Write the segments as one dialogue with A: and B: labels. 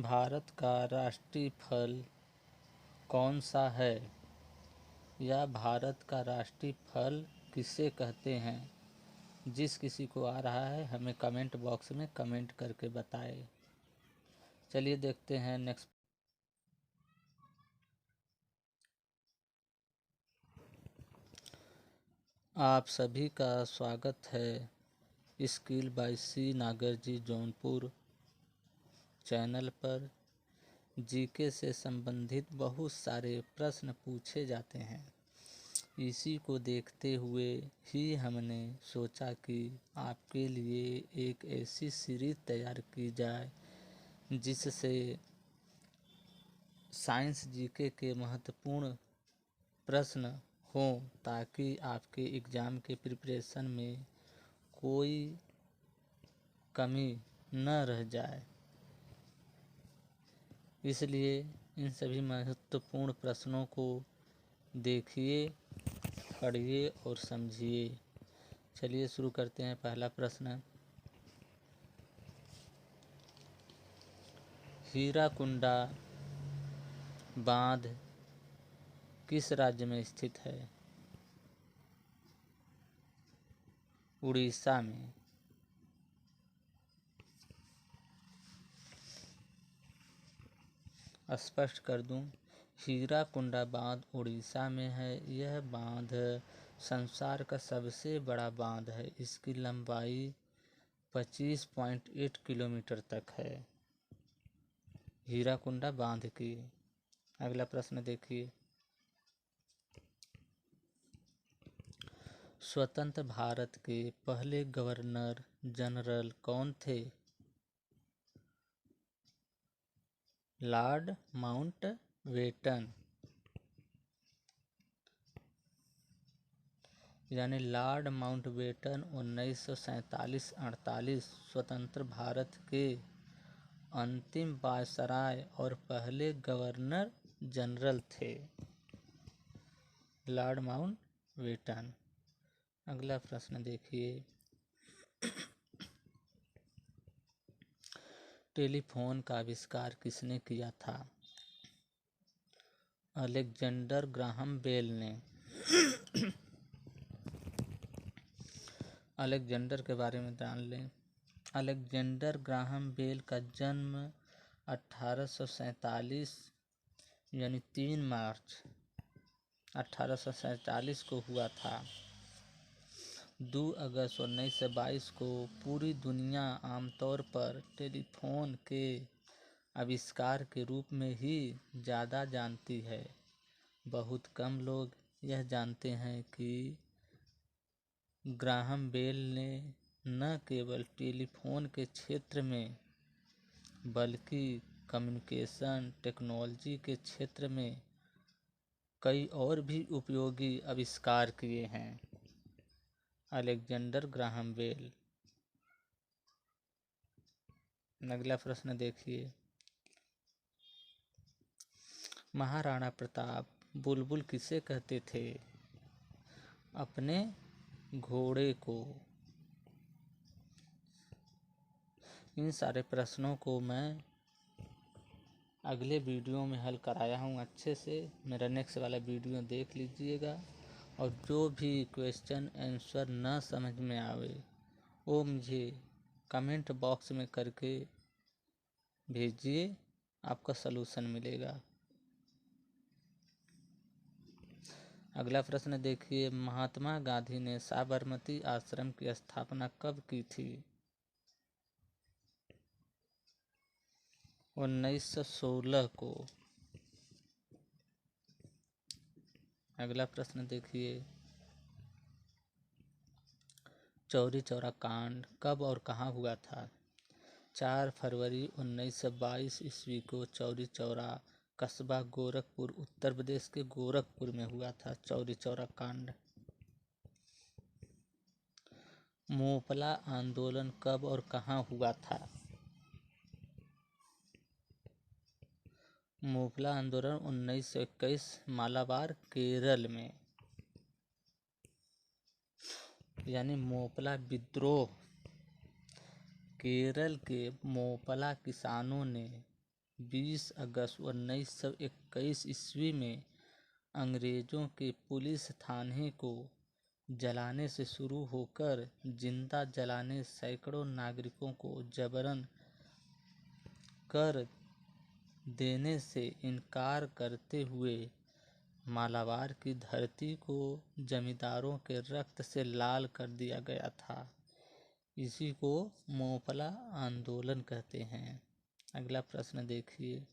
A: भारत का राष्ट्रीय फल कौन सा है? या भारत का राष्ट्रीय फल किसे कहते हैं? जिस किसी को आ रहा है हमें कमेंट बॉक्स में कमेंट करके बताएं। चलिए देखते हैं नेक्स्ट। आप सभी का स्वागत है स्किल बाय सी नागर जी जौनपुर चैनल पर। जीके से संबंधित बहुत सारे प्रश्न पूछे जाते हैं। इसी को देखते हुए ही हमने सोचा कि आपके लिए एक ऐसी सीरीज तैयार की जाए जिससे साइंस जीके के महत्वपूर्ण प्रश्न हों, ताकि आपके एग्ज़ाम के प्रिपरेशन में कोई कमी न रह जाए। इसलिए इन सभी महत्वपूर्ण प्रश्नों को देखिए, पढ़िए और समझिए। चलिए शुरू करते हैं। पहला प्रश्न, हीराकुंडा बांध किस राज्य में स्थित है? उड़ीसा में। स्पष्ट कर दूं, हीराकुंडा बांध उड़ीसा में है। यह बांध संसार का सबसे बड़ा बांध है। इसकी लंबाई 25.8 किलोमीटर तक है, हीराकुंडा बांध की। अगला प्रश्न देखिए, स्वतंत्र भारत के पहले गवर्नर जनरल कौन थे? लॉर्ड माउंटबेटन, यानी लॉर्ड माउंटबेटन 1947-48 स्वतंत्र भारत के अंतिम वायसराय और पहले गवर्नर जनरल थे, लॉर्ड माउंटबेटन। अगला प्रश्न देखिए, टेलीफोन का आविष्कार किसने किया था? अलेक्जेंडर ग्राहम बेल ने। अलेक्जेंडर के बारे में जान लें। अलेक्जेंडर ग्राहम बेल का जन्म 1847 यानी 3 मार्च 1847 को हुआ था। 2 अगस्त 1922 को पूरी दुनिया आमतौर पर टेलीफोन के आविष्कार के रूप में ही ज़्यादा जानती है। बहुत कम लोग यह जानते हैं कि ग्राहम बेल ने न केवल टेलीफोन के क्षेत्र में बल्कि कम्युनिकेशन टेक्नोलॉजी के क्षेत्र में कई और भी उपयोगी आविष्कार किए हैं। Alexander Graham Bell. अगला प्रश्न देखिए, महाराणा प्रताप बुलबुल किसे कहते थे? अपने घोड़े को। इन सारे प्रश्नों को मैं अगले वीडियो में हल कराया हूँ अच्छे से। मेरा नेक्स्ट वाला वीडियो देख लीजिएगा, और जो भी क्वेश्चन आंसर न समझ में आवे वो मुझे कमेंट बॉक्स में करके भेजिए, आपका सलूशन मिलेगा। अगला प्रश्न देखिए, महात्मा गांधी ने साबरमती आश्रम की स्थापना कब की थी? 1916 को। अगला प्रश्न देखिए, चौरी चौरा कांड कब और कहाँ हुआ था? 4 फरवरी 1922 ईस्वी को चौरी चौरा कस्बा गोरखपुर उत्तर प्रदेश के गोरखपुर में हुआ था चौरी चौरा कांड। मोपला आंदोलन कब और कहाँ हुआ था? मोपला आंदोलन 1921 मालाबार केरल में, यानी मोपला विद्रोह केरल के मोपला किसानों ने 20 अगस्त 1921 ईस्वी में अंग्रेजों के पुलिस थाने को जलाने से शुरू होकर जिंदा जलाने सैकड़ों नागरिकों को जबरन कर देने से इनकार करते हुए मालाबार की धरती को जमींदारों के रक्त से लाल कर दिया गया था। इसी को मोपला आंदोलन कहते हैं। अगला प्रश्न देखिए,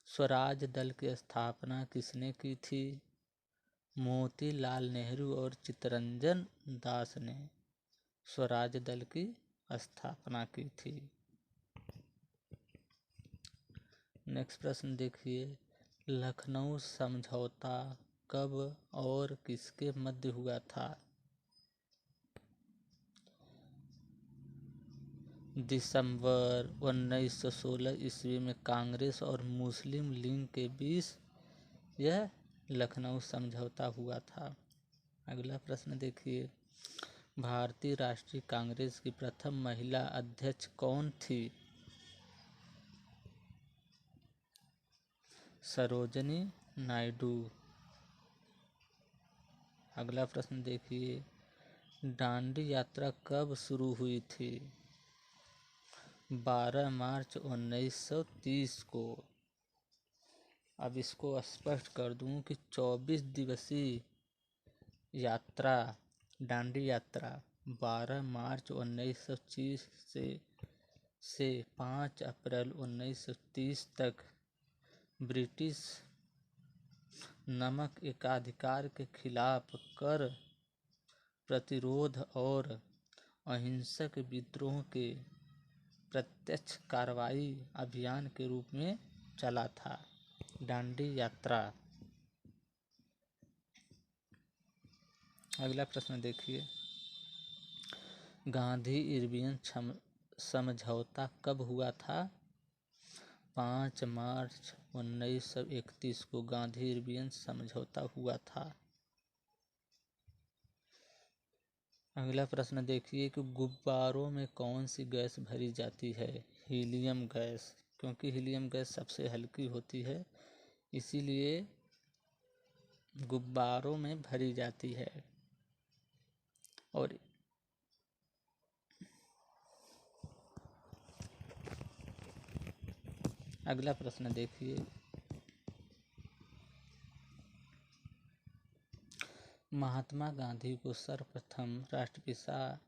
A: स्वराज दल की स्थापना किसने की थी? मोतीलाल नेहरू और चित्तरंजन दास ने स्वराज दल की स्थापना की थी। नेक्स्ट प्रश्न देखिए, लखनऊ समझौता कब और किसके मध्य हुआ था? दिसंबर 1916 ईस्वी में कांग्रेस और मुस्लिम लीग के बीच यह लखनऊ समझौता हुआ था। अगला प्रश्न देखिए, भारतीय राष्ट्रीय कांग्रेस की प्रथम महिला अध्यक्ष कौन थी? सरोजिनी नायडू। अगला प्रश्न देखिए, दांडी यात्रा कब शुरू हुई थी? 12 मार्च 1930 को। अब इसको स्पष्ट कर दूं कि 24 दिवसीय यात्रा दांडी यात्रा 12 मार्च 1930 से 5 अप्रैल 1930 तक ब्रिटिश नमक एकाधिकार के खिलाफ कर प्रतिरोध और अहिंसक विद्रोह के प्रत्यक्ष कार्रवाई अभियान के रूप में चला था। दांडी यात्रा। अगला प्रश्न देखिए, गांधी इरविन समझौता कब हुआ था? 5 मार्च 1931 को गांधी इरविन समझौता हुआ था। अगला प्रश्न देखिए कि गुब्बारों में कौन सी गैस भरी जाती है? Helium gas. क्योंकि हीलियम गैस सबसे हल्की होती है, इसीलिए गुब्बारों में भरी जाती है। और अगला प्रश्न देखिए, महात्मा गांधी को सर्वप्रथम राष्ट्रपिता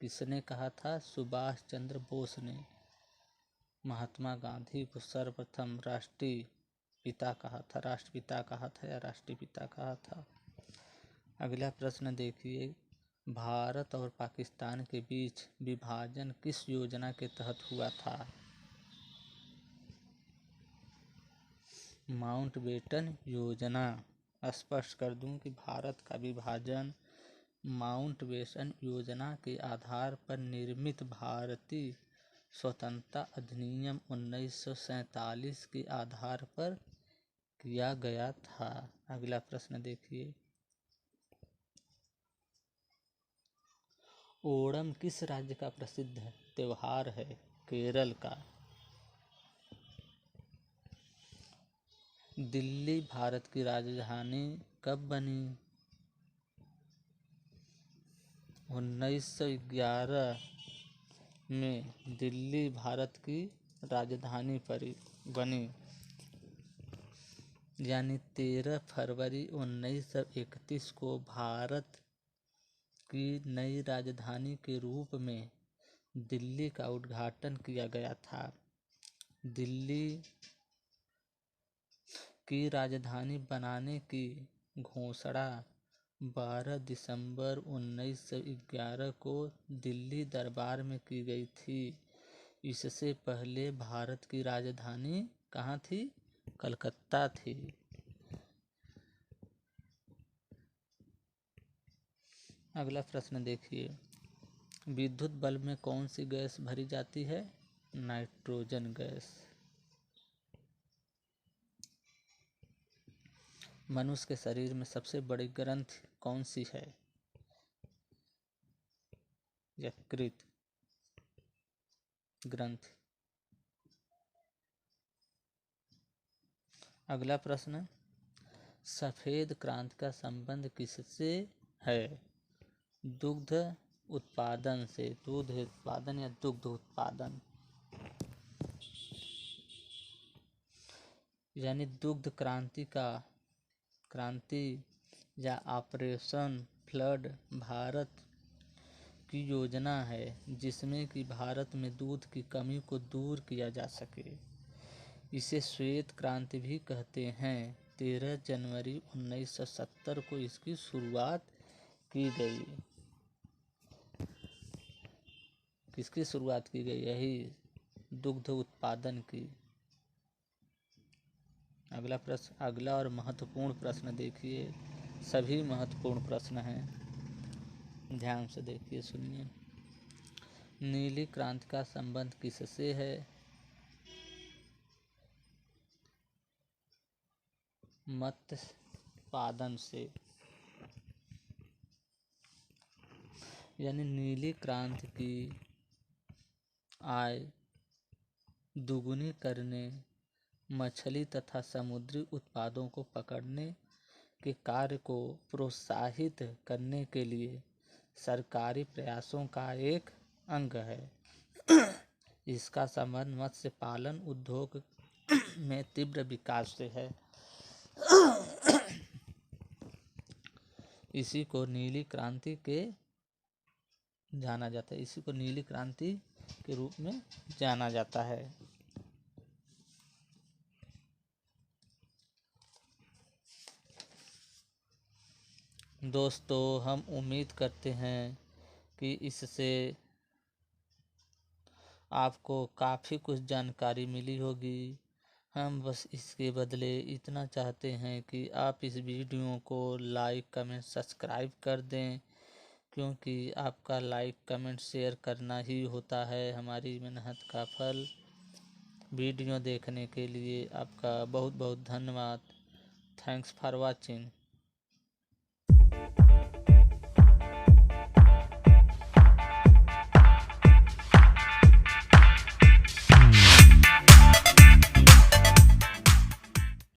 A: किसने कहा था? सुभाष चंद्र बोस ने महात्मा गांधी को सर्वप्रथम राष्ट्रपिता कहा था या राष्ट्रपिता कहा था। अगला प्रश्न देखिए, भारत और पाकिस्तान के बीच विभाजन किस योजना के तहत हुआ था? माउंटबेटन योजना। स्पष्ट कर दूं कि भारत का विभाजन माउंटबेटन योजना के आधार पर निर्मित भारतीय स्वतंत्रता अधिनियम 1947 के आधार पर किया गया था। अगला प्रश्न देखिए, ओणम किस राज्य का प्रसिद्ध त्योहार है? केरल का। दिल्ली भारत की राजधानी कब बनी? 1911 में दिल्ली भारत की राजधानी बनी, यानी 13 फरवरी 1931 को भारत की नई राजधानी के रूप में दिल्ली का उद्घाटन किया गया था। दिल्ली की राजधानी बनाने की घोषणा 12 दिसंबर 1911 को दिल्ली दरबार में की गई थी। इससे पहले भारत की राजधानी कहाँ थी? कलकत्ता थी। अगला प्रश्न देखिए, विद्युत बल्ब में कौन सी गैस भरी जाती है? Nitrogen gas. मनुष्य के शरीर में सबसे बड़ी ग्रंथि कौन सी है? यकृत ग्रंथि। अगला प्रश्न, सफेद क्रांति का संबंध किससे है? दुग्ध उत्पादन से। दूध उत्पादन या दुग्ध उत्पादन, यानी दुग्ध क्रांति या ऑपरेशन फ्लड भारत की योजना है जिसमें कि भारत में दूध की कमी को दूर किया जा सके। इसे श्वेत क्रांति भी कहते हैं। 13 जनवरी 1970 को इसकी शुरुआत की गई। किसकी शुरुआत की गई? यही दुग्ध उत्पादन की। अगला प्रश्न, अगला और महत्वपूर्ण प्रश्न देखिए, सभी महत्वपूर्ण प्रश्न हैं, ध्यान से देखिए, सुनिए। नीली क्रांति का संबंध किससे है? मत्स्य उत्पादन से। यानी नीली क्रांति की आय दुगुनी करने, मछली तथा समुद्री उत्पादों को पकड़ने के कार्य को प्रोत्साहित करने के लिए सरकारी प्रयासों का एक अंग है। इसका संबंध मत्स्य पालन उद्योग में तीव्र विकास से है। इसी को नीली क्रांति के जाना जाता है, इसी को नीली क्रांति के रूप में जाना जाता है। दोस्तों, हम उम्मीद करते हैं कि इससे आपको काफ़ी कुछ जानकारी मिली होगी। हम बस इसके बदले इतना चाहते हैं कि आप इस वीडियो को लाइक, कमेंट, सब्सक्राइब कर दें, क्योंकि आपका लाइक, कमेंट, शेयर करना ही होता है हमारी मेहनत का फल। वीडियो देखने के लिए आपका बहुत बहुत धन्यवाद। Thanks for watching.